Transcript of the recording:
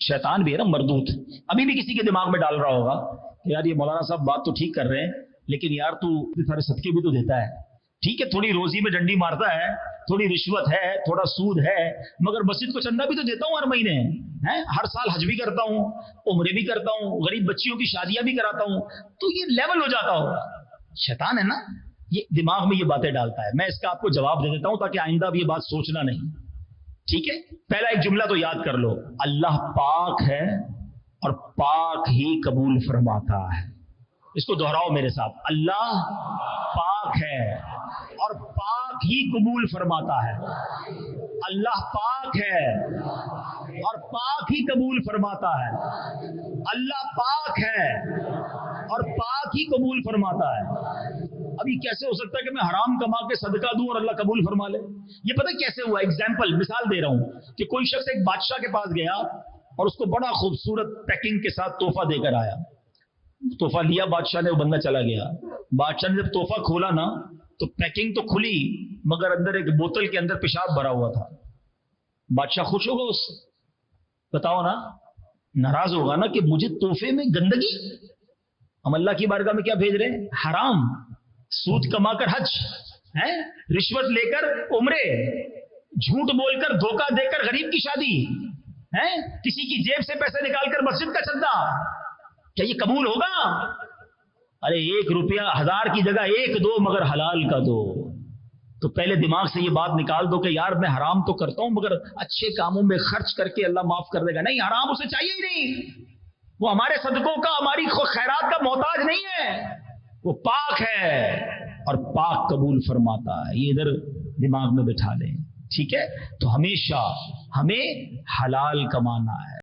शैतान भी है ना मरदूत, अभी भी किसी के दिमाग में डाल रहा होगा कि यार ये मौलाना साहब बात तो ठीक कर रहे हैं, लेकिन यार तू इतने सारे सदके भी तो देता है, ठीक है थोड़ी रोजी में डंडी मारता है, थोड़ी रिश्वत है, थोड़ा सूद है, मगर मस्जिद को चंदा भी तो देता हूँ हर महीने, है हर साल हज भी करता हूँ, उम्रे भी करता हूँ, गरीब बच्चियों की शादियां भी कराता हूँ, तो ये लेवल हो जाता होगा। शैतान है ना, ये दिमाग में ये बातें डालता है। मैं इसका आपको जवाब दे देता हूं ताकि आइंदा भी ये बात सोचना नहीं, ठीक है। पहला एक जुमला तो याद कर लो, अल्लाह पाक है और पाक ही कबूल फरमाता है। इसको दोहराओ मेरे साथ, अल्लाह पाक है और पाक ही कबूल फरमाता है। अल्लाह पाक है और पाक ही कबूल फरमाता है। अल्लाह पाक है और पाक ही कबूल फरमाता है। अभी कैसे हो सकता है कि मैं हराम कमा के सदका दूं और अल्लाह कबूल फरमा ले? ये पता कैसे हुआ? एग्जाम्पल, मिसाल दे रहा हूं कि कोई शख्स एक बादशाह के पास गया और उसको बड़ा खूबसूरत पैकिंग के साथ तोहफा देकर आया। तोहफा लिया बादशाह ने, वो बंदा चला गया। बादशाह ने जब तोहफा खोला ना तो पैकिंग तो खुली मगर अंदर एक बोतल के अंदर पेशाब भरा हुआ था। बादशाह खुश होगा उससे? बताओ ना, नाराज होगा ना कि मुझे तोहफे में गंदगी। हम अल्लाह की बारगाह में क्या भेज रहे हैं? हराम, सूद कमाकर हज है, रिश्वत लेकर उम्रे, झूठ बोलकर धोखा देकर गरीब की शादी है, किसी की जेब से पैसे निकालकर मस्जिद का चंदा। क्या ये कबूल होगा? अरे 1 रुपया 1000 की जगह 1 दो, मगर हलाल का दो। तो पहले दिमाग से ये बात निकाल दो कि यार मैं हराम तो करता हूं मगर अच्छे कामों में खर्च करके अल्लाह माफ कर देगा। नहीं, हराम उसे चाहिए ही नहीं, वो हमारे सदकों का, हमारी खैरात का मोहताज नहीं है। वो पाक है और पाक कबूल फरमाता है। ये इधर दिमाग में बिठा लें, ठीक है। तो हमेशा हमें हलाल कमाना है।